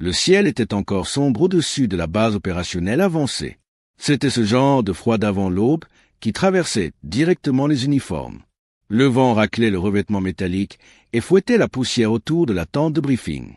Le ciel était encore sombre au-dessus de la base opérationnelle avancée. C'était ce genre de froid d'avant l'aube qui traversait directement les uniformes. Le vent raclait le revêtement métallique et fouettait la poussière autour de la tente de briefing.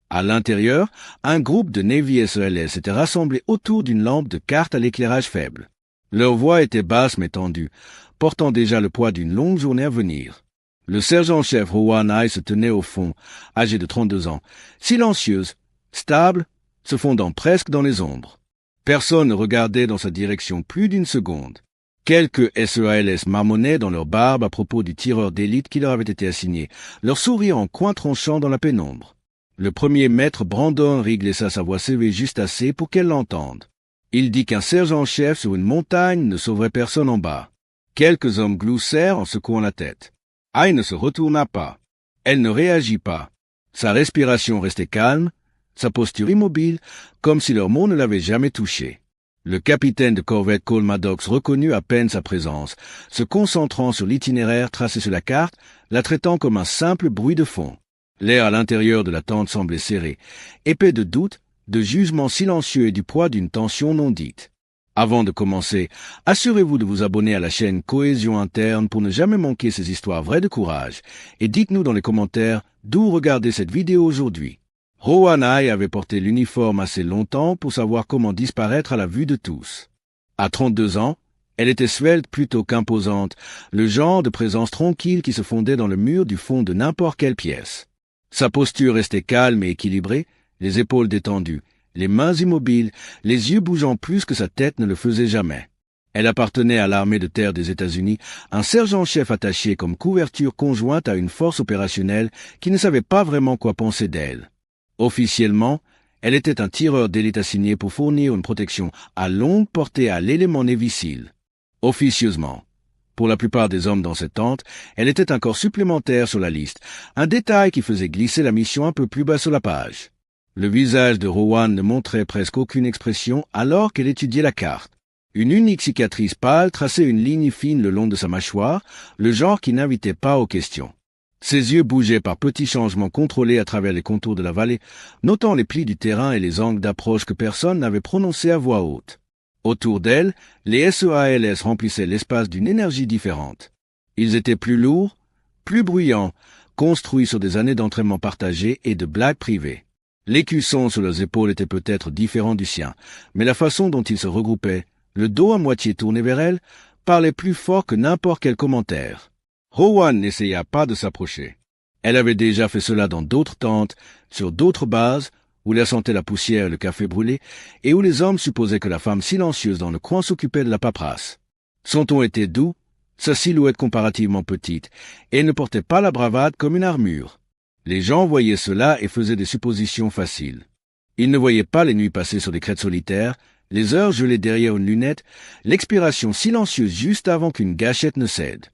À l'intérieur, un groupe de Navy SEALs s'était rassemblé autour d'une lampe de carte à l'éclairage faible. Leur voix était basse mais tendue, portant déjà le poids d'une longue journée à venir. Le sergent-chef Rowan High se tenait au fond, âgé de 32 ans, silencieuse, stable, se fondant presque dans les ombres. Personne ne regardait dans sa direction plus d'une seconde. Quelques SEALs marmonnaient dans leur barbe à propos du tireur d'élite qui leur avait été assigné, leur sourire en coin tranchant dans la pénombre. Le premier maître Brandon Rigg laissa sa voix s'élever juste assez pour qu'elle l'entende. Il dit qu'un sergent-chef sur une montagne ne sauverait personne en bas. Quelques hommes gloussèrent en secouant la tête. High ne se retourna pas. Elle ne réagit pas. Sa respiration restait calme, sa posture immobile, comme si leurs mots ne l'avaient jamais touchée. Le capitaine de corvette Cole Maddox reconnut à peine sa présence, se concentrant sur l'itinéraire tracé sur la carte, la traitant comme un simple bruit de fond. L'air à l'intérieur de la tente semblait serré, épais de doute, de jugement silencieux et du poids d'une tension non dite. Avant de commencer, assurez-vous de vous abonner à la chaîne Cohésion Interne pour ne jamais manquer ces histoires vraies de courage, et dites-nous dans les commentaires d'où regardez cette vidéo aujourd'hui. Rowan High avait porté l'uniforme assez longtemps pour savoir comment disparaître à la vue de tous. À 32 ans, elle était svelte plutôt qu'imposante, le genre de présence tranquille qui se fondait dans le mur du fond de n'importe quelle pièce. Sa posture restait calme et équilibrée, les épaules détendues, les mains immobiles, les yeux bougeant plus que sa tête ne le faisait jamais. Elle appartenait à l'armée de terre des États-Unis, un sergent-chef attaché comme couverture conjointe à une force opérationnelle qui ne savait pas vraiment quoi penser d'elle. Officiellement, elle était un tireur d'élite assigné pour fournir une protection à longue portée à l'élément Navy SEAL. Officieusement, pour la plupart des hommes dans cette tente, elle était un corps supplémentaire sur la liste, un détail qui faisait glisser la mission un peu plus bas sur la page. Le visage de Rowan ne montrait presque aucune expression alors qu'elle étudiait la carte. Une unique cicatrice pâle traçait une ligne fine le long de sa mâchoire, le genre qui n'invitait pas aux questions. Ses yeux bougeaient par petits changements contrôlés à travers les contours de la vallée, notant les plis du terrain et les angles d'approche que personne n'avait prononcés à voix haute. Autour d'elle, les SEALs remplissaient l'espace d'une énergie différente. Ils étaient plus lourds, plus bruyants, construits sur des années d'entraînement partagé et de blagues privées. L'écusson sur leurs épaules était peut-être différent du sien, mais la façon dont ils se regroupaient, le dos à moitié tourné vers elle, parlait plus fort que n'importe quel commentaire. Rowan n'essaya pas de s'approcher. Elle avait déjà fait cela dans d'autres tentes, sur d'autres bases, où elle sentait la poussière et le café brûlé, et où les hommes supposaient que la femme silencieuse dans le coin s'occupait de la paperasse. Son ton était doux, sa silhouette comparativement petite, et elle ne portait pas la bravade comme une armure. Les gens voyaient cela et faisaient des suppositions faciles. Ils ne voyaient pas les nuits passées sur des crêtes solitaires, les heures gelées derrière une lunette, l'expiration silencieuse juste avant qu'une gâchette ne cède.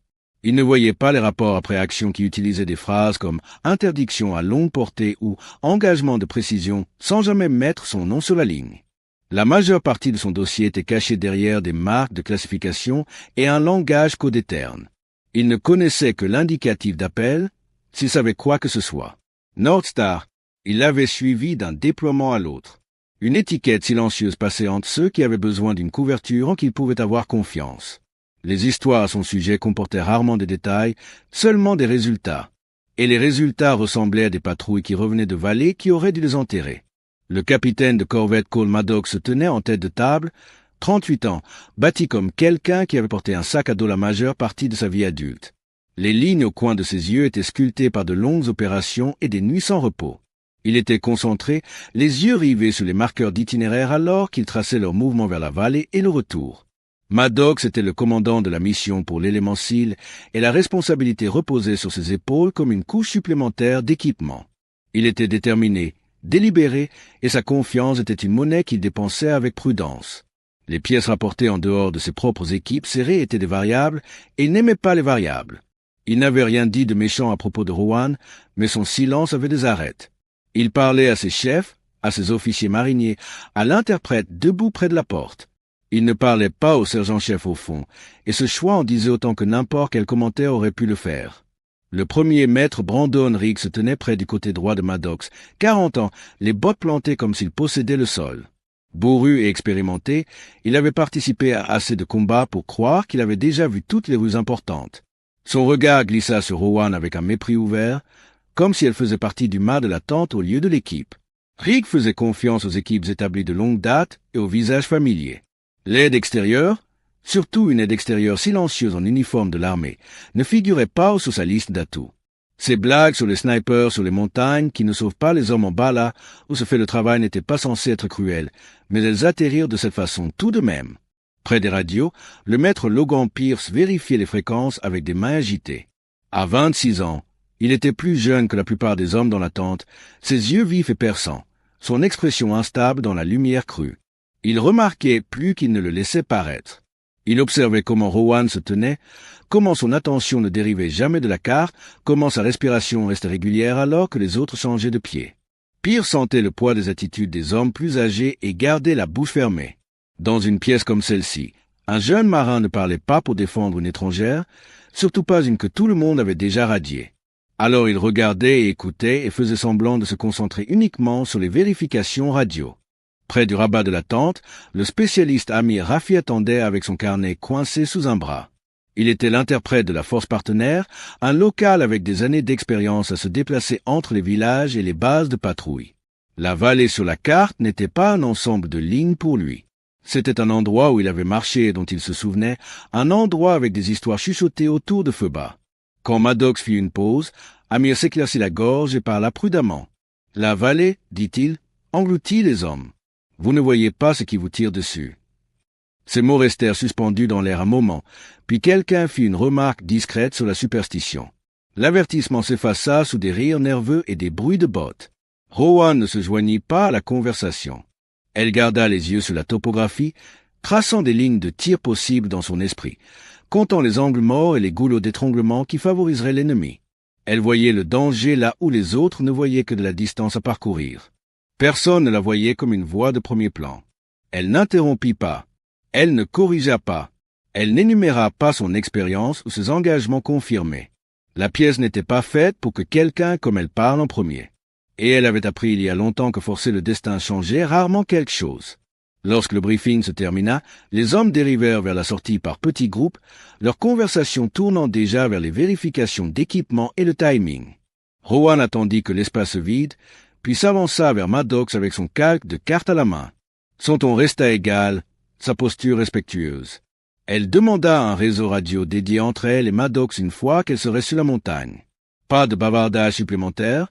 Ils ne voyaient pas les rapports après action qui utilisaient des phrases comme interdiction à longue portée ou engagement de précision sans jamais mettre son nom sur la ligne. La majeure partie de son dossier était cachée derrière des marques de classification et un langage codé terne. Il ne connaissait que l'indicatif d'appel, s'il savait quoi que ce soit. North Star, il l'avait suivi d'un déploiement à l'autre. Une étiquette silencieuse passait entre ceux qui avaient besoin d'une couverture en qui ils pouvaient avoir confiance. Les histoires à son sujet comportaient rarement des détails, seulement des résultats. Et les résultats ressemblaient à des patrouilles qui revenaient de vallées qui auraient dû les enterrer. Le capitaine de corvette Cole Maddox se tenait en tête de table, 38 ans, bâti comme quelqu'un qui avait porté un sac à dos la majeure partie de sa vie adulte. Les lignes au coin de ses yeux étaient sculptées par de longues opérations et des nuits sans repos. Il était concentré, les yeux rivés sur les marqueurs d'itinéraire alors qu'il traçait leur mouvement vers la vallée et le retour. Maddox était le commandant de la mission pour l'élément SEAL et la responsabilité reposait sur ses épaules comme une couche supplémentaire d'équipement. Il était déterminé, délibéré et sa confiance était une monnaie qu'il dépensait avec prudence. Les pièces rapportées en dehors de ses propres équipes serrées étaient des variables et il n'aimait pas les variables. Il n'avait rien dit de méchant à propos de Rowan, mais son silence avait des arêtes. Il parlait à ses chefs, à ses officiers mariniers, à l'interprète debout près de la porte. Il ne parlait pas au sergent-chef au fond, et ce choix en disait autant que n'importe quel commentaire aurait pu le faire. Le premier maître Brandon Riggs se tenait près du côté droit de Maddox, 40 ans, les bottes plantées comme s'il possédait le sol. Bourru et expérimenté, il avait participé à assez de combats pour croire qu'il avait déjà vu toutes les rues importantes. Son regard glissa sur Rowan avec un mépris ouvert, comme si elle faisait partie du mât de la tente au lieu de l'équipe. Riggs faisait confiance aux équipes établies de longue date et aux visages familiers. L'aide extérieure, surtout une aide extérieure silencieuse en uniforme de l'armée, ne figurait pas sur sa liste d'atouts. Ces blagues sur les snipers sur les montagnes qui ne sauvent pas les hommes en bas là où se fait le travail n'étaient pas censées être cruelles, mais elles atterrirent de cette façon tout de même. Près des radios, le maître Logan Pierce vérifiait les fréquences avec des mains agitées. À 26 ans, il était plus jeune que la plupart des hommes dans la tente, ses yeux vifs et perçants, son expression instable dans la lumière crue. Il remarquait plus qu'il ne le laissait paraître. Il observait comment Rowan se tenait, comment son attention ne dérivait jamais de la carte, comment sa respiration restait régulière alors que les autres changeaient de pied. Pierce sentait le poids des attitudes des hommes plus âgés et gardait la bouche fermée. Dans une pièce comme celle-ci, un jeune marin ne parlait pas pour défendre une étrangère, surtout pas une que tout le monde avait déjà radiée. Alors il regardait et écoutait et faisait semblant de se concentrer uniquement sur les vérifications radio. Près du rabat de la tente, le spécialiste Amir Rafi attendait avec son carnet coincé sous un bras. Il était l'interprète de la force partenaire, un local avec des années d'expérience à se déplacer entre les villages et les bases de patrouille. La vallée sur la carte n'était pas un ensemble de lignes pour lui. C'était un endroit où il avait marché et dont il se souvenait, un endroit avec des histoires chuchotées autour de feu bas. Quand Maddox fit une pause, Amir s'éclaircit la gorge et parla prudemment. « La vallée, dit-il, engloutit les hommes. Vous ne voyez pas ce qui vous tire dessus. » Ces mots restèrent suspendus dans l'air un moment, puis quelqu'un fit une remarque discrète sur la superstition. L'avertissement s'effaça sous des rires nerveux et des bruits de bottes. Rowan ne se joignit pas à la conversation. Elle garda les yeux sur la topographie, traçant des lignes de tir possibles dans son esprit, comptant les angles morts et les goulots d'étranglement qui favoriseraient l'ennemi. Elle voyait le danger là où les autres ne voyaient que de la distance à parcourir. Personne ne la voyait comme une voix de premier plan. Elle n'interrompit pas. Elle ne corrigea pas. Elle n'énuméra pas son expérience ou ses engagements confirmés. La pièce n'était pas faite pour que quelqu'un comme elle parle en premier. Et elle avait appris il y a longtemps que forcer le destin changeait rarement quelque chose. Lorsque le briefing se termina, les hommes dérivèrent vers la sortie par petits groupes, leur conversation tournant déjà vers les vérifications d'équipement et le timing. Rowan attendit que l'espace se vide, puis s'avança vers Maddox avec son calque de carte à la main. Son ton resta égal, sa posture respectueuse. Elle demanda un réseau radio dédié entre elle et Maddox une fois qu'elle serait sur la montagne. Pas de bavardage supplémentaire,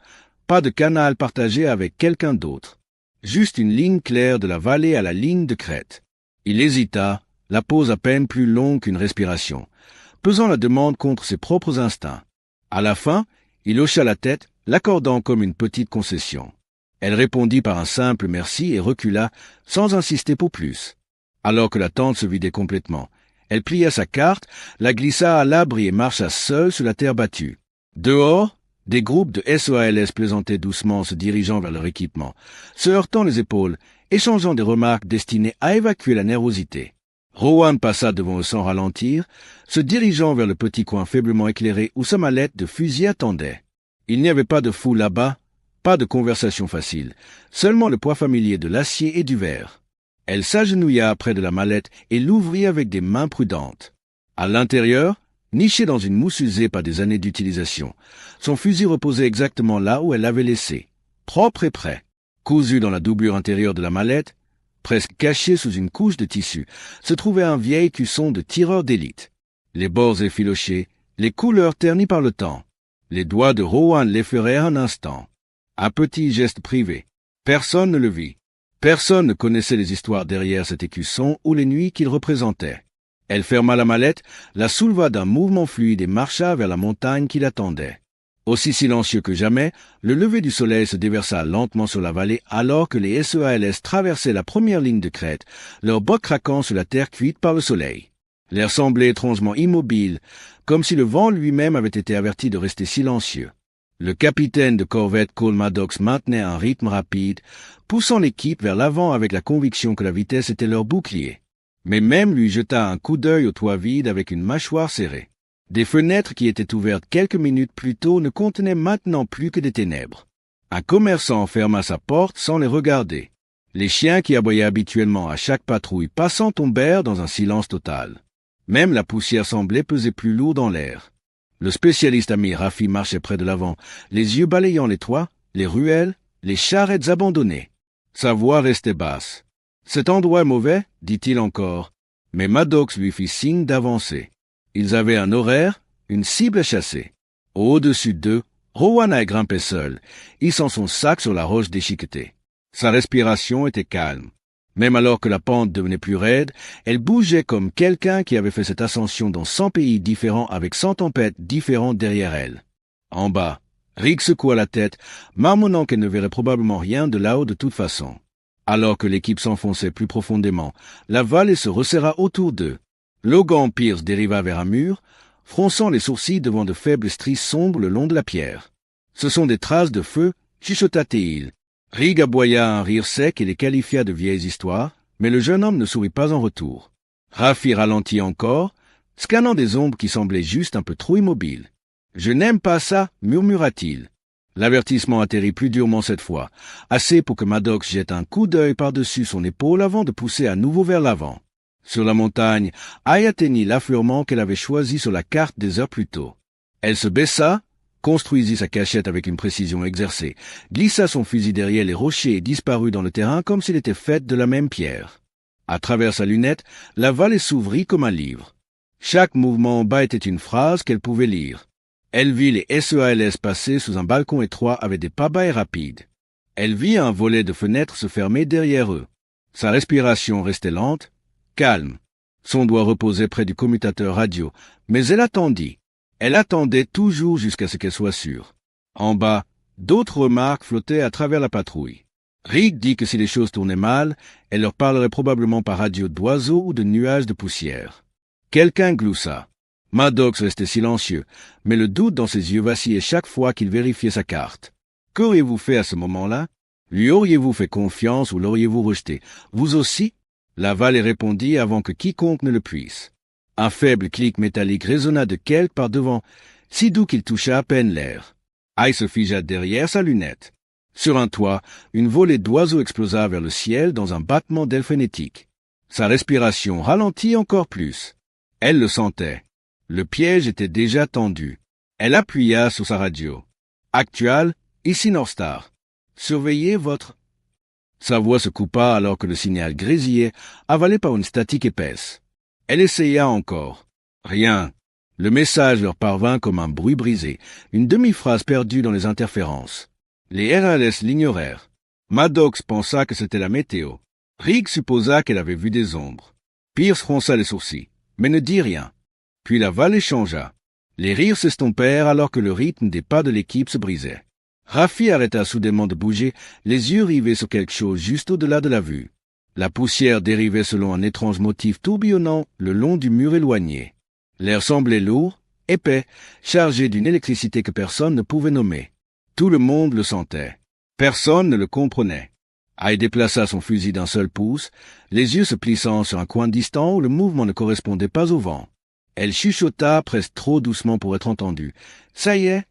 pas de canal partagé avec quelqu'un d'autre. Juste une ligne claire de la vallée à la ligne de crête. Il hésita, la pause à peine plus longue qu'une respiration, pesant la demande contre ses propres instincts. À la fin, il hocha la tête, l'accordant comme une petite concession. Elle répondit par un simple merci et recula, sans insister pour plus. Alors que la tente se vidait complètement, elle plia sa carte, la glissa à l'abri et marcha seule sur la terre battue. Dehors, des groupes de SOALS plaisantaient doucement se dirigeant vers leur équipement, se heurtant les épaules, échangeant des remarques destinées à évacuer la nervosité. Rowan passa devant eux sans ralentir, se dirigeant vers le petit coin faiblement éclairé où sa mallette de fusil attendait. Il n'y avait pas de foule là-bas, pas de conversation facile, seulement le poids familier de l'acier et du verre. Elle s'agenouilla près de la mallette et l'ouvrit avec des mains prudentes. À l'intérieur, niché dans une mousse usée par des années d'utilisation, son fusil reposait exactement là où elle l'avait laissé, propre et prêt. Cousu dans la doublure intérieure de la mallette, presque caché sous une couche de tissu, se trouvait un vieil cusson de tireur d'élite. Les bords effilochés, les couleurs ternies par le temps. Les doigts de Rowan l'effleurèrent un instant. Un petit geste privé. Personne ne le vit. Personne ne connaissait les histoires derrière cet écusson ou les nuits qu'il représentait. Elle ferma la mallette, la souleva d'un mouvement fluide et marcha vers la montagne qui l'attendait. Aussi silencieux que jamais, le lever du soleil se déversa lentement sur la vallée alors que les SOALS traversaient la première ligne de crête, leurs bottes craquant sur la terre cuite par le soleil. L'air semblait étrangement immobile, comme si le vent lui-même avait été averti de rester silencieux. Le capitaine de corvette Cole Maddox maintenait un rythme rapide, poussant l'équipe vers l'avant avec la conviction que la vitesse était leur bouclier. Mais même lui jeta un coup d'œil au toit vide avec une mâchoire serrée. Des fenêtres qui étaient ouvertes quelques minutes plus tôt ne contenaient maintenant plus que des ténèbres. Un commerçant ferma sa porte sans les regarder. Les chiens qui aboyaient habituellement à chaque patrouille passant tombèrent dans un silence total. Même la poussière semblait peser plus lourd dans l'air. Le spécialiste ami Rafi marchait près de l'avant, les yeux balayant les toits, les ruelles, les charrettes abandonnées. Sa voix restait basse. « Cet endroit est mauvais, dit-il encore. » Mais Maddox lui fit signe d'avancer. Ils avaient un horaire, une cible à chasser. Au-dessus d'eux, Rowana grimpait seul, hissant son sac sur la roche déchiquetée. Sa respiration était calme. Même alors que la pente devenait plus raide, elle bougeait comme quelqu'un qui avait fait cette ascension dans 100 pays différents avec 100 tempêtes différentes derrière elle. En bas, Rick secoua la tête, marmonnant qu'elle ne verrait probablement rien de là-haut de toute façon. Alors que l'équipe s'enfonçait plus profondément, la vallée se resserra autour d'eux. Logan Pierce dériva vers un mur, fronçant les sourcils devant de faibles stries sombres le long de la pierre. « Ce sont des traces de feu, chuchota-t-il. » Rigg aboya un rire sec et les qualifia de vieilles histoires, mais le jeune homme ne sourit pas en retour. Rafi ralentit encore, scannant des ombres qui semblaient juste un peu trop immobiles. « Je n'aime pas ça, murmura-t-il. » L'avertissement atterrit plus durement cette fois, assez pour que Maddox jette un coup d'œil par-dessus son épaule avant de pousser à nouveau vers l'avant. Sur la montagne, Ai atteignit l'affleurement qu'elle avait choisi sur la carte des heures plus tôt. Elle se baissa, construisit sa cachette avec une précision exercée, glissa son fusil derrière les rochers et disparut dans le terrain comme s'il était fait de la même pierre. À travers sa lunette, la vallée s'ouvrit comme un livre. Chaque mouvement en bas était une phrase qu'elle pouvait lire. Elle vit les SEALS passer sous un balcon étroit avec des pabais rapides. Elle vit un volet de fenêtres se fermer derrière eux. Sa respiration restait lente, calme. Son doigt reposait près du commutateur radio, mais elle attendit. Elle attendait toujours jusqu'à ce qu'elle soit sûre. En bas, d'autres remarques flottaient à travers la patrouille. Rick dit que si les choses tournaient mal, elle leur parlerait probablement par radio d'oiseaux ou de nuages de poussière. Quelqu'un gloussa. Maddox restait silencieux, mais le doute dans ses yeux vacillait chaque fois qu'il vérifiait sa carte. Qu'auriez-vous fait à ce moment-là? Lui auriez-vous fait confiance ou l'auriez-vous rejeté? Vous aussi? La vallée répondit avant que quiconque ne le puisse. Un faible clic métallique résonna de quelque part devant, si doux qu'il toucha à peine l'air. Ai se figea derrière sa lunette. Sur un toit, une volée d'oiseaux explosa vers le ciel dans un battement d'ailes frénétique. Sa respiration ralentit encore plus. Elle le sentait. Le piège était déjà tendu. Elle appuya sur sa radio. « Actual, ici Northstar. Surveillez votre... » Sa voix se coupa alors que le signal grésillait, avalé par une statique épaisse. Elle essaya encore. Rien. Le message leur parvint comme un bruit brisé, une demi-phrase perdue dans les interférences. Les RLS l'ignorèrent. Maddox pensa que c'était la météo. Rick supposa qu'elle avait vu des ombres. Pierce fronça les sourcils, mais ne dit rien. Puis la vallée changea. Les rires s'estompèrent alors que le rythme des pas de l'équipe se brisait. Rafi arrêta soudainement de bouger, les yeux rivés sur quelque chose juste au-delà de la vue. La poussière dérivait selon un étrange motif tourbillonnant le long du mur éloigné. L'air semblait lourd, épais, chargé d'une électricité que personne ne pouvait nommer. Tout le monde le sentait. Personne ne le comprenait. Ai déplaça son fusil d'un seul pouce, les yeux se plissant sur un coin distant où le mouvement ne correspondait pas au vent. Elle chuchota presque trop doucement pour être entendue. « Ça y est !»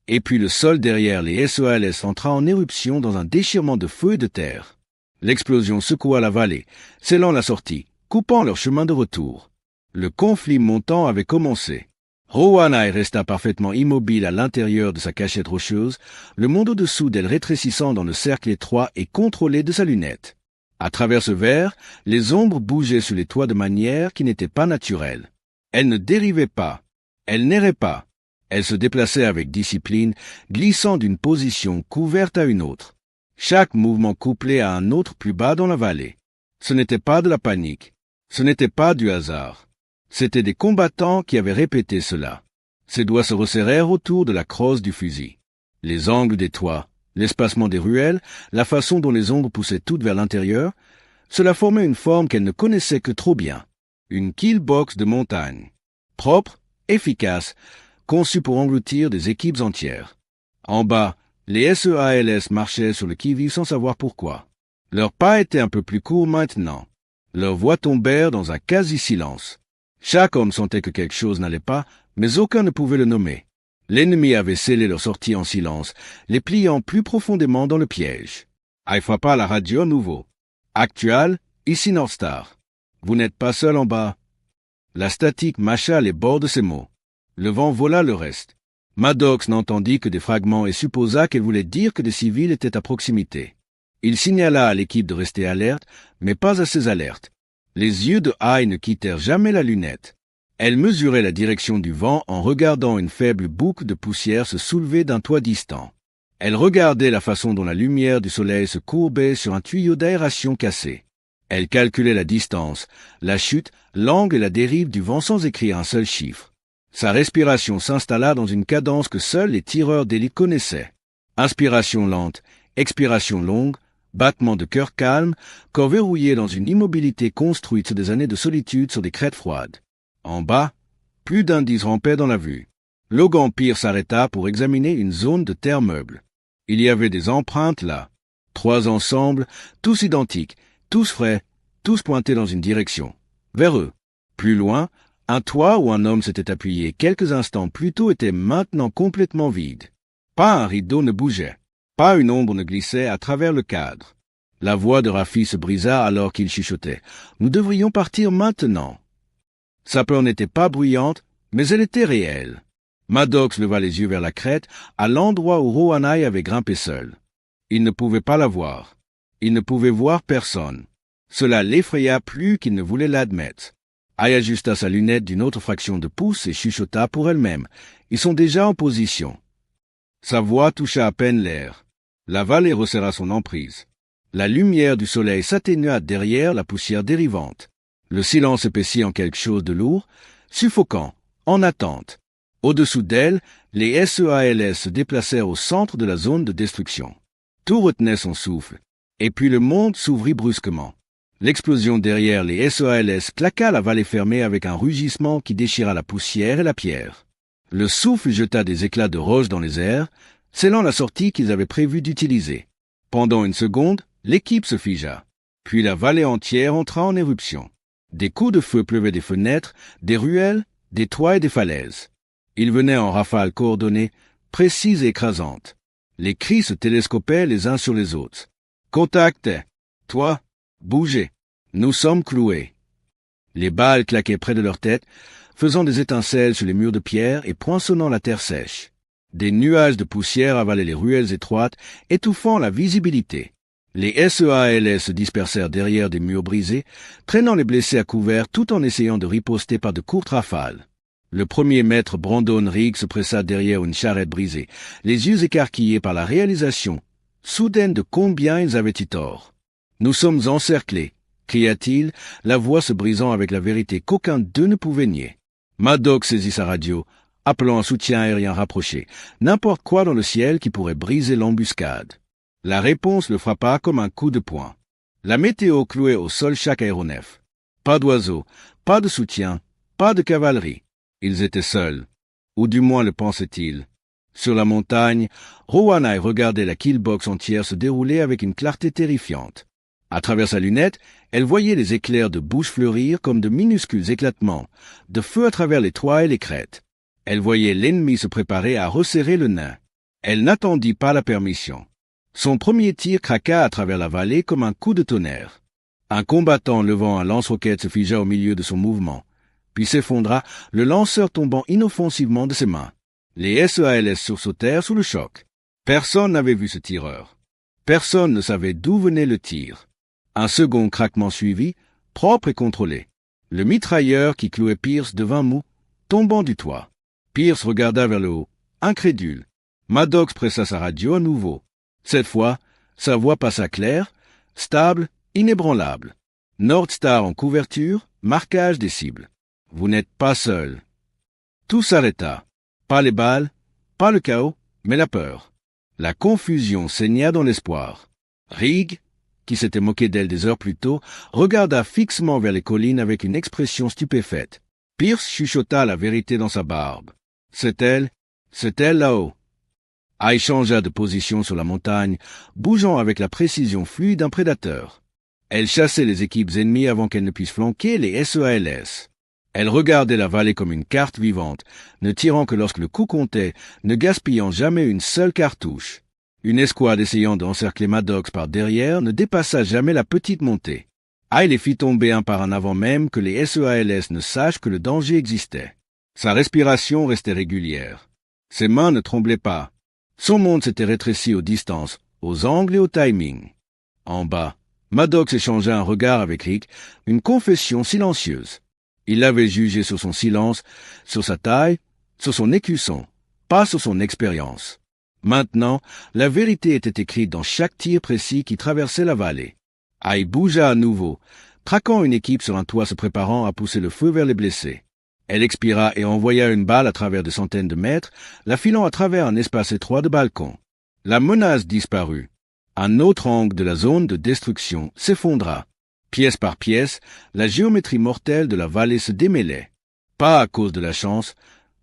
Et puis le sol derrière les SEALS entra en éruption dans un déchirement de feu et de terre. L'explosion secoua la vallée, scellant la sortie, coupant leur chemin de retour. Le conflit montant avait commencé. Rowana resta parfaitement immobile à l'intérieur de sa cachette rocheuse, le monde au-dessous d'elle rétrécissant dans le cercle étroit et contrôlé de sa lunette. À travers ce verre, les ombres bougeaient sur les toits de manière qui n'était pas naturelle. Elle ne dérivait pas, elle n'errait pas. Elle se déplaçait avec discipline, glissant d'une position couverte à une autre. Chaque mouvement couplé à un autre plus bas dans la vallée. Ce n'était pas de la panique, ce n'était pas du hasard. C'étaient des combattants qui avaient répété cela. Ses doigts se resserrèrent autour de la crosse du fusil. Les angles des toits, l'espacement des ruelles, la façon dont les ombres poussaient toutes vers l'intérieur, cela formait une forme qu'elle ne connaissait que trop bien. Une killbox de montagne. Propre, efficace, conçue pour engloutir des équipes entières. En bas, les SEALS marchaient sur le qui-vive sans savoir pourquoi. Leurs pas étaient un peu plus courts maintenant. Leurs voix tombèrent dans un quasi-silence. Chaque homme sentait que quelque chose n'allait pas, mais aucun ne pouvait le nommer. L'ennemi avait scellé leur sortie en silence, les pliant plus profondément dans le piège. Il frappa à la radio à nouveau. Actual, ici Northstar. Vous n'êtes pas seul en bas. La statique mâcha les bords de ces mots. Le vent vola le reste. Maddox n'entendit que des fragments et supposa qu'elle voulait dire que des civils étaient à proximité. Il signala à l'équipe de rester alerte, mais pas assez alerte. Les yeux de Haï ne quittèrent jamais la lunette. Elle mesurait la direction du vent en regardant une faible boucle de poussière se soulever d'un toit distant. Elle regardait la façon dont la lumière du soleil se courbait sur un tuyau d'aération cassé. Elle calculait la distance, la chute, l'angle et la dérive du vent sans écrire un seul chiffre. Sa respiration s'installa dans une cadence que seuls les tireurs d'élite connaissaient. Inspiration lente, expiration longue, battement de cœur calme, corps verrouillé dans une immobilité construite sur des années de solitude sur des crêtes froides. En bas, plus d'indices rampaient dans la vue. Logan Pierce s'arrêta pour examiner une zone de terre meuble. Il y avait des empreintes là. 3 ensembles, tous identiques, tous frais, tous pointés dans une direction. Vers eux. Plus loin, un toit où un homme s'était appuyé quelques instants plus tôt était maintenant complètement vide. Pas un rideau ne bougeait. Pas une ombre ne glissait à travers le cadre. La voix de Raffi se brisa alors qu'il chuchotait. « Nous devrions partir maintenant. » Sa peur n'était pas bruyante, mais elle était réelle. Maddox leva les yeux vers la crête, à l'endroit où Rohanai avait grimpé seul. Il ne pouvait pas la voir. Il ne pouvait voir personne. Cela l'effraya plus qu'il ne voulait l'admettre. Haï ajusta sa lunette d'une autre fraction de pouce et chuchota pour elle-même. Ils sont déjà en position. Sa voix toucha à peine l'air. La vallée resserra son emprise. La lumière du soleil s'atténua derrière la poussière dérivante. Le silence épaissit en quelque chose de lourd, suffocant, en attente. Au-dessous d'elle, les SEALS se déplacèrent au centre de la zone de destruction. Tout retenait son souffle. Et puis le monde s'ouvrit brusquement. L'explosion derrière les SEALS claqua la vallée fermée avec un rugissement qui déchira la poussière et la pierre. Le souffle jeta des éclats de roche dans les airs, scellant la sortie qu'ils avaient prévu d'utiliser. Pendant une seconde, l'équipe se figea. Puis la vallée entière entra en éruption. Des coups de feu pleuvaient des fenêtres, des ruelles, des toits et des falaises. Ils venaient en rafales coordonnées, précises et écrasantes. Les cris se télescopaient les uns sur les autres. « Contact! Toi! Bougez! Nous sommes cloués! » Les balles claquaient près de leur tête, faisant des étincelles sur les murs de pierre et poinçonnant la terre sèche. Des nuages de poussière avalaient les ruelles étroites, étouffant la visibilité. Les SEALS se dispersèrent derrière des murs brisés, traînant les blessés à couvert tout en essayant de riposter par de courtes rafales. Le premier maître Brandon Rigg se pressa derrière une charrette brisée, les yeux écarquillés par la réalisation soudaine de combien ils avaient eu tort. « Nous sommes encerclés !» cria-t-il, la voix se brisant avec la vérité qu'aucun d'eux ne pouvait nier. Maddox saisit sa radio, appelant un soutien aérien rapproché, n'importe quoi dans le ciel qui pourrait briser l'embuscade. La réponse le frappa comme un coup de poing. La météo clouait au sol chaque aéronef. Pas d'oiseaux, pas de soutien, pas de cavalerie. Ils étaient seuls. Ou du moins le pensaient-ils. Sur la montagne, Rohanai regardait la killbox entière se dérouler avec une clarté terrifiante. À travers sa lunette, elle voyait les éclairs de bouche fleurir comme de minuscules éclatements, de feu à travers les toits et les crêtes. Elle voyait l'ennemi se préparer à resserrer le nain. Elle n'attendit pas la permission. Son premier tir craqua à travers la vallée comme un coup de tonnerre. Un combattant levant un lance-roquette se figea au milieu de son mouvement, puis s'effondra, le lanceur tombant inoffensivement de ses mains. Les SEALS sursautèrent sous le choc. Personne n'avait vu ce tireur. Personne ne savait d'où venait le tir. Un second craquement suivit, propre et contrôlé. Le mitrailleur qui clouait Pierce devint mou, tombant du toit. Pierce regarda vers le haut, incrédule. Maddox pressa sa radio à nouveau. Cette fois, sa voix passa claire, stable, inébranlable. Northstar en couverture, marquage des cibles. Vous n'êtes pas seul. Tout s'arrêta. Pas les balles, pas le chaos, mais la peur. La confusion saigna dans l'espoir. Rigg, qui s'était moqué d'elle des heures plus tôt, regarda fixement vers les collines avec une expression stupéfaite. Pierce chuchota la vérité dans sa barbe. C'est elle là-haut. Haï changea de position sur la montagne, bougeant avec la précision fluide d'un prédateur. Elle chassait les équipes ennemies avant qu'elles ne puissent flanquer les SEALS. Elle regardait la vallée comme une carte vivante, ne tirant que lorsque le coup comptait, ne gaspillant jamais une seule cartouche. Une escouade essayant d'encercler Maddox par derrière ne dépassa jamais la petite montée. Hay les fit tomber un par un avant même que les SEALS ne sachent que le danger existait. Sa respiration restait régulière. Ses mains ne tremblaient pas. Son monde s'était rétréci aux distances, aux angles et au timing. En bas, Maddox échangea un regard avec Rick, une confession silencieuse. Il l'avait jugé sur son silence, sur sa taille, sur son écusson, pas sur son expérience. Maintenant, la vérité était écrite dans chaque tir précis qui traversait la vallée. Hay bougea à nouveau, traquant une équipe sur un toit se préparant à pousser le feu vers les blessés. Elle expira et envoya une balle à travers de centaines de mètres, la filant à travers un espace étroit de balcon. La menace disparut. Un autre angle de la zone de destruction s'effondra. Pièce par pièce, la géométrie mortelle de la vallée se démêlait. Pas à cause de la chance,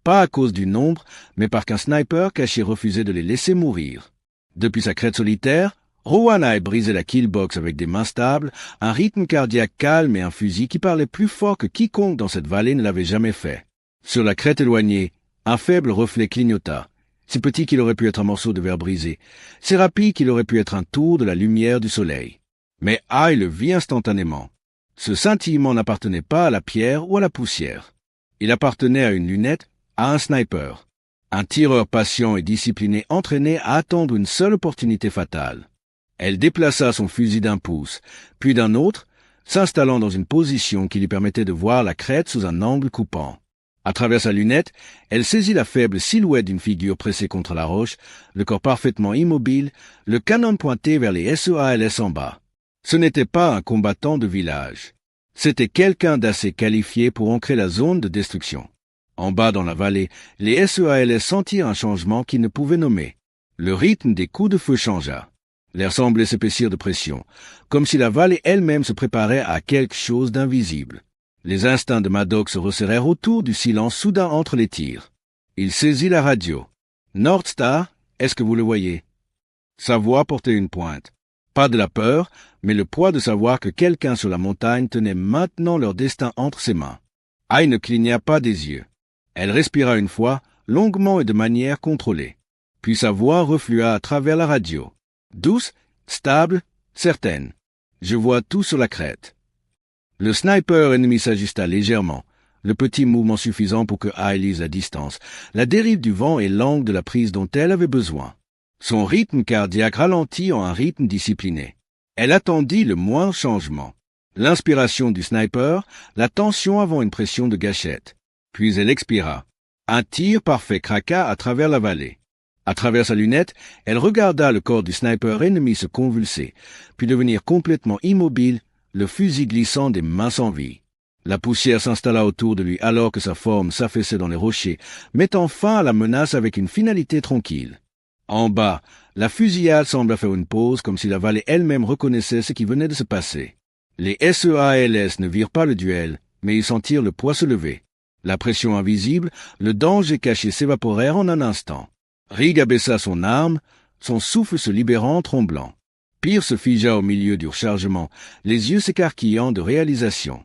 pas à cause du nombre, mais parce qu'un sniper caché refusait de les laisser mourir. Depuis sa crête solitaire, Rowan Hay brisait la killbox avec des mains stables, un rythme cardiaque calme et un fusil qui parlait plus fort que quiconque dans cette vallée ne l'avait jamais fait. Sur la crête éloignée, un faible reflet clignota, si petit qu'il aurait pu être un morceau de verre brisé, si rapide qu'il aurait pu être un tour de la lumière du soleil. Mais Hay le vit instantanément. Ce scintillement n'appartenait pas à la pierre ou à la poussière. Il appartenait à une lunette, à un sniper. Un tireur patient et discipliné entraîné à attendre une seule opportunité fatale. Elle déplaça son fusil d'un pouce, puis d'un autre, s'installant dans une position qui lui permettait de voir la crête sous un angle coupant. À travers sa lunette, elle saisit la faible silhouette d'une figure pressée contre la roche, le corps parfaitement immobile, le canon pointé vers les SEALS en bas. Ce n'était pas un combattant de village. C'était quelqu'un d'assez qualifié pour ancrer la zone de destruction. En bas dans la vallée, les SEALS sentirent un changement qu'ils ne pouvaient nommer. Le rythme des coups de feu changea. L'air semblait s'épaissir de pression, comme si la vallée elle-même se préparait à quelque chose d'invisible. Les instincts de Maddox se resserrèrent autour du silence soudain entre les tirs. Il saisit la radio. « North Star, est-ce que vous le voyez ?» Sa voix portait une pointe. Pas de la peur, mais le poids de savoir que quelqu'un sur la montagne tenait maintenant leur destin entre ses mains. Hay ne cligna pas des yeux. Elle respira une fois, longuement et de manière contrôlée. Puis sa voix reflua à travers la radio. Douce, stable, certaine. Je vois tout sur la crête. Le sniper ennemi s'ajusta légèrement, le petit mouvement suffisant pour que Hay lise la distance, la dérive du vent et l'angle de la prise dont elle avait besoin. Son rythme cardiaque ralentit en un rythme discipliné. Elle attendit le moindre changement. L'inspiration du sniper, la tension avant une pression de gâchette. Puis elle expira. Un tir parfait craqua à travers la vallée. À travers sa lunette, elle regarda le corps du sniper ennemi se convulser, puis devenir complètement immobile, le fusil glissant des mains sans vie. La poussière s'installa autour de lui alors que sa forme s'affaissait dans les rochers, mettant fin à la menace avec une finalité tranquille. En bas, la fusillade sembla faire une pause comme si la vallée elle-même reconnaissait ce qui venait de se passer. Les SEALS ne virent pas le duel, mais ils sentirent le poids se lever. La pression invisible, le danger caché s'évaporèrent en un instant. Rick abaissa son arme, son souffle se libérant tremblant. Pierce se figea au milieu du rechargement, les yeux s'écarquillant de réalisation.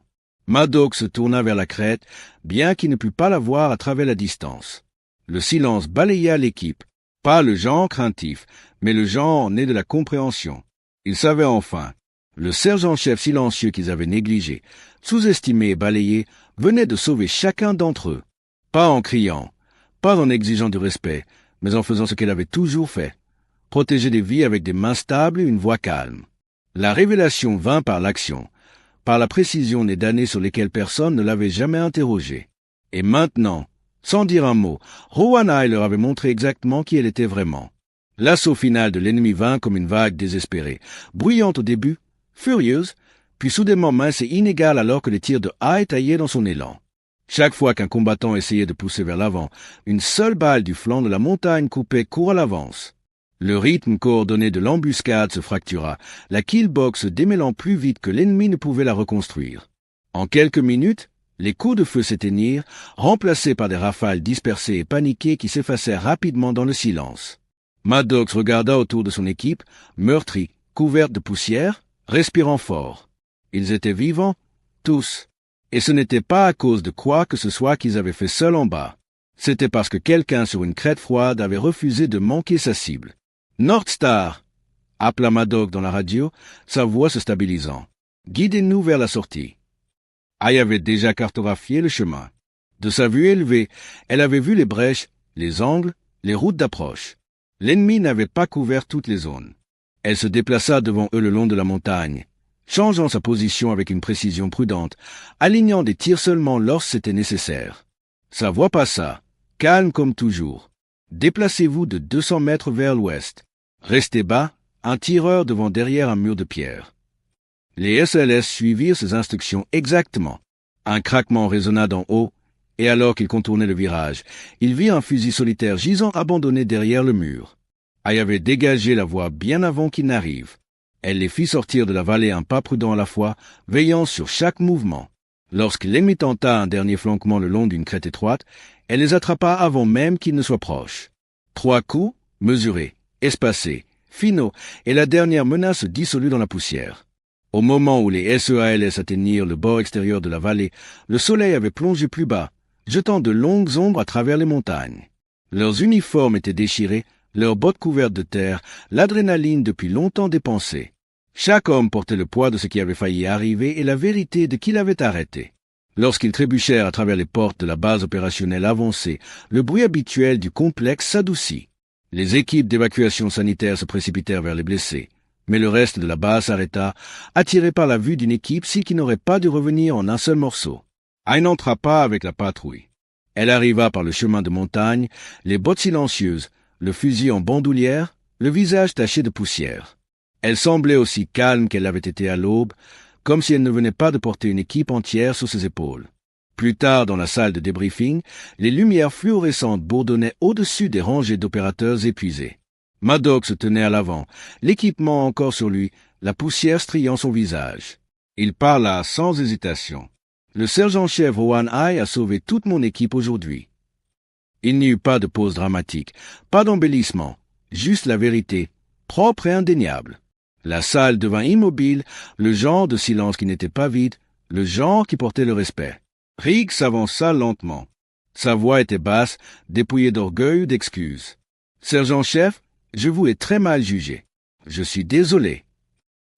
Maddox se tourna vers la crête, bien qu'il ne pût pas la voir à travers la distance. Le silence balaya l'équipe, pas le genre craintif, mais le genre né de la compréhension. Ils savaient enfin. Le sergent-chef silencieux qu'ils avaient négligé, sous-estimé et balayé, venait de sauver chacun d'entre eux. Pas en criant, pas en exigeant du respect, mais en faisant ce qu'elle avait toujours fait. Protéger des vies avec des mains stables et une voix calme. La révélation vint par l'action, par la précision des damnés sur lesquels personne ne l'avait jamais interrogée. Et maintenant, sans dire un mot, Rowan Hay leur avait montré exactement qui elle était vraiment. L'assaut final de l'ennemi vint comme une vague désespérée, bruyante au début, furieuse, puis soudainement mince et inégale alors que les tirs de Hay taillaient dans son élan. Chaque fois qu'un combattant essayait de pousser vers l'avant, une seule balle du flanc de la montagne coupait court à l'avance. Le rythme coordonné de l'embuscade se fractura, la killbox se démêlant plus vite que l'ennemi ne pouvait la reconstruire. En quelques minutes, les coups de feu s'éteignirent, remplacés par des rafales dispersées et paniquées qui s'effacèrent rapidement dans le silence. Maddox regarda autour de son équipe, meurtrie, couverte de poussière, respirant fort. Ils étaient vivants, tous. Et ce n'était pas à cause de quoi que ce soit qu'ils avaient fait seul en bas. C'était parce que quelqu'un sur une crête froide avait refusé de manquer sa cible. « North Star !» appela Maddox dans la radio, sa voix se stabilisant. « Guidez-nous vers la sortie. » Aïe avait déjà cartographié le chemin. De sa vue élevée, elle avait vu les brèches, les angles, les routes d'approche. L'ennemi n'avait pas couvert toutes les zones. Elle se déplaça devant eux le long de la montagne, changeant sa position avec une précision prudente, alignant des tirs seulement lorsque c'était nécessaire. Sa voix passa, calme comme toujours. Déplacez-vous de 200 mètres vers l'ouest. Restez bas, un tireur devant derrière un mur de pierre. Les SLS suivirent ces instructions exactement. Un craquement résonna d'en haut, et alors qu'il contournait le virage, il vit un fusil solitaire gisant abandonné derrière le mur. Aïe avait dégagé la voie bien avant qu'il n'arrive. Elle les fit sortir de la vallée un pas prudent à la fois, veillant sur chaque mouvement. Lorsque l'ennemi tenta un dernier flanquement le long d'une crête étroite, elle les attrapa avant même qu'ils ne soient proches. 3 coups, mesurés, espacés, finaux, et la dernière menace se dissolut dans la poussière. Au moment où les SEALS atteignirent le bord extérieur de la vallée, le soleil avait plongé plus bas, jetant de longues ombres à travers les montagnes. Leurs uniformes étaient déchirés, leurs bottes couvertes de terre, l'adrénaline depuis longtemps dépensée. Chaque homme portait le poids de ce qui avait failli arriver et la vérité de qui l'avait arrêté. Lorsqu'ils trébuchèrent à travers les portes de la base opérationnelle avancée, le bruit habituel du complexe s'adoucit. Les équipes d'évacuation sanitaire se précipitèrent vers les blessés, mais le reste de la base s'arrêta, attiré par la vue d'une équipe qui n'aurait pas dû revenir en un seul morceau. Aïe n'entra pas avec la patrouille. Elle arriva par le chemin de montagne, les bottes silencieuses, le fusil en bandoulière, le visage taché de poussière. Elle semblait aussi calme qu'elle l'avait été à l'aube, comme si elle ne venait pas de porter une équipe entière sur ses épaules. Plus tard, dans la salle de débriefing, les lumières fluorescentes bourdonnaient au-dessus des rangées d'opérateurs épuisés. Maddox se tenait à l'avant, l'équipement encore sur lui, la poussière striant son visage. Il parla sans hésitation. « Le sergent-chef Rowan Aïe a sauvé toute mon équipe aujourd'hui. » Il n'y eut pas de pause dramatique, pas d'embellissement, juste la vérité, propre et indéniable. La salle devint immobile, le genre de silence qui n'était pas vide, le genre qui portait le respect. Riggs s'avança lentement. Sa voix était basse, dépouillée d'orgueil ou d'excuses. « Sergent-chef, je vous ai très mal jugé. Je suis désolé. »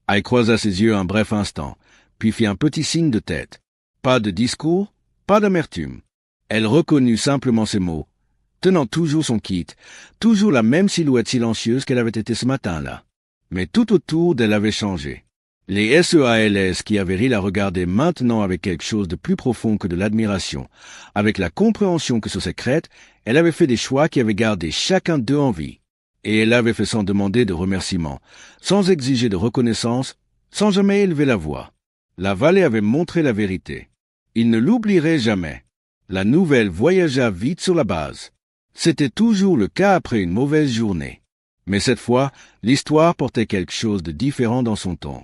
Aïe croisa ses yeux un bref instant, puis fit un petit signe de tête. Pas de discours, pas d'amertume. Elle reconnut simplement ces mots, tenant toujours son kit, toujours la même silhouette silencieuse qu'elle avait été ce matin-là. Mais tout autour d'elle avait changé. Les SEALS qui avaient ri la regardaient maintenant avec quelque chose de plus profond que de l'admiration, avec la compréhension que sur ces crêtes, elle avait fait des choix qui avaient gardé chacun d'eux en vie. Et elle l'avait fait sans demander de remerciements, sans exiger de reconnaissance, sans jamais élever la voix. La vallée avait montré la vérité. Il ne l'oublierait jamais. La nouvelle voyagea vite sur la base. C'était toujours le cas après une mauvaise journée. Mais cette fois, l'histoire portait quelque chose de différent dans son ton.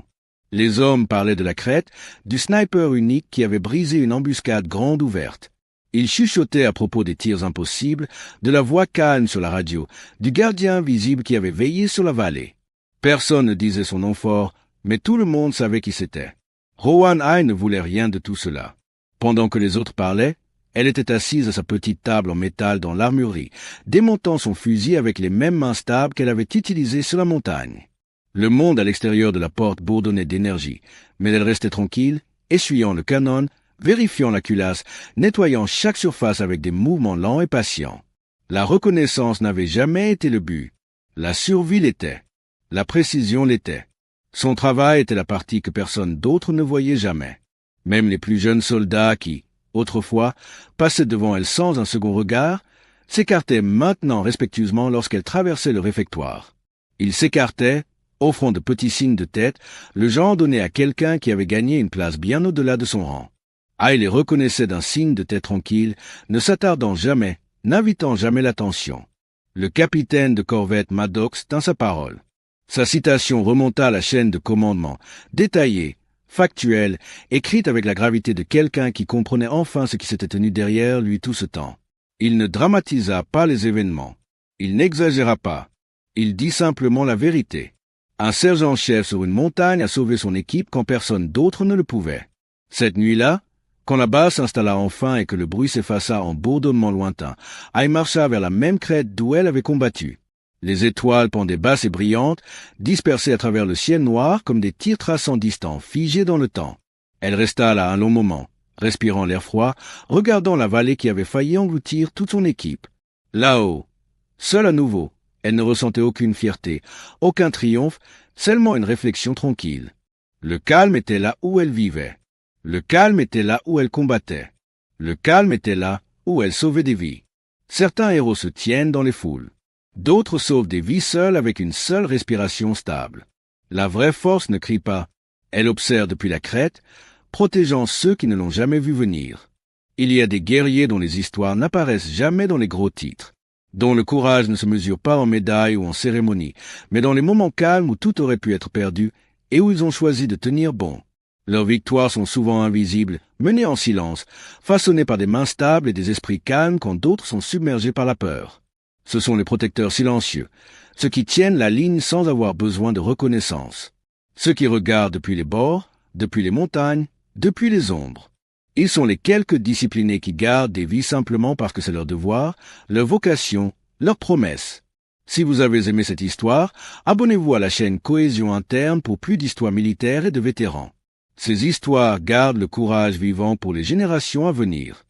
Les hommes parlaient de la crête, du sniper unique qui avait brisé une embuscade grande ouverte. Ils chuchotaient à propos des tirs impossibles, de la voix calme sur la radio, du gardien invisible qui avait veillé sur la vallée. Personne ne disait son nom fort, mais tout le monde savait qui c'était. Rowan Aïe ne voulait rien de tout cela. Pendant que les autres parlaient, elle était assise à sa petite table en métal dans l'armurerie, démontant son fusil avec les mêmes mains stables qu'elle avait utilisées sur la montagne. Le monde à l'extérieur de la porte bourdonnait d'énergie, mais elle restait tranquille, essuyant le canon, vérifiant la culasse, nettoyant chaque surface avec des mouvements lents et patients. La reconnaissance n'avait jamais été le but. La survie l'était. La précision l'était. Son travail était la partie que personne d'autre ne voyait jamais. Même les plus jeunes soldats qui, autrefois, passaient devant elle sans un second regard, s'écartaient maintenant respectueusement lorsqu'elle traversait le réfectoire. Ils s'écartaient, offrant de petits signes de tête, le genre donné à quelqu'un qui avait gagné une place bien au-delà de son rang. Aïe les reconnaissait d'un signe de tête tranquille, ne s'attardant jamais, n'invitant jamais l'attention. Le capitaine de corvette Maddox tint sa parole. Sa citation remonta à la chaîne de commandement, détaillée, factuelle, écrite avec la gravité de quelqu'un qui comprenait enfin ce qui s'était tenu derrière lui tout ce temps. Il ne dramatisa pas les événements. Il n'exagéra pas. Il dit simplement la vérité. Un sergent-chef sur une montagne a sauvé son équipe quand personne d'autre ne le pouvait. Cette nuit-là, Quand la base s'installa enfin et que le bruit s'effaça en bourdonnement lointain, Aïe marcha vers la même crête d'où elle avait combattu. Les étoiles pendaient basses et brillantes, dispersées à travers le ciel noir comme des tirs traçants distants, figés dans le temps. Elle resta là un long moment, respirant l'air froid, regardant la vallée qui avait failli engloutir toute son équipe. Là-haut, seule à nouveau, elle ne ressentait aucune fierté, aucun triomphe, seulement une réflexion tranquille. Le calme était là où elle vivait. Le calme était là où elle combattait. Le calme était là où elle sauvait des vies. Certains héros se tiennent dans les foules. D'autres sauvent des vies seuls avec une seule respiration stable. La vraie force ne crie pas. Elle observe depuis la crête, protégeant ceux qui ne l'ont jamais vu venir. Il y a des guerriers dont les histoires n'apparaissent jamais dans les gros titres, dont le courage ne se mesure pas en médailles ou en cérémonies, mais dans les moments calmes où tout aurait pu être perdu et où ils ont choisi de tenir bon. Leurs victoires sont souvent invisibles, menées en silence, façonnées par des mains stables et des esprits calmes quand d'autres sont submergés par la peur. Ce sont les protecteurs silencieux, ceux qui tiennent la ligne sans avoir besoin de reconnaissance, ceux qui regardent depuis les bords, depuis les montagnes, depuis les ombres. Ils sont les quelques disciplinés qui gardent des vies simplement parce que c'est leur devoir, leur vocation, leur promesse. Si vous avez aimé cette histoire, abonnez-vous à la chaîne Cohésion Interne pour plus d'histoires militaires et de vétérans. Ces histoires gardent le courage vivant pour les générations à venir.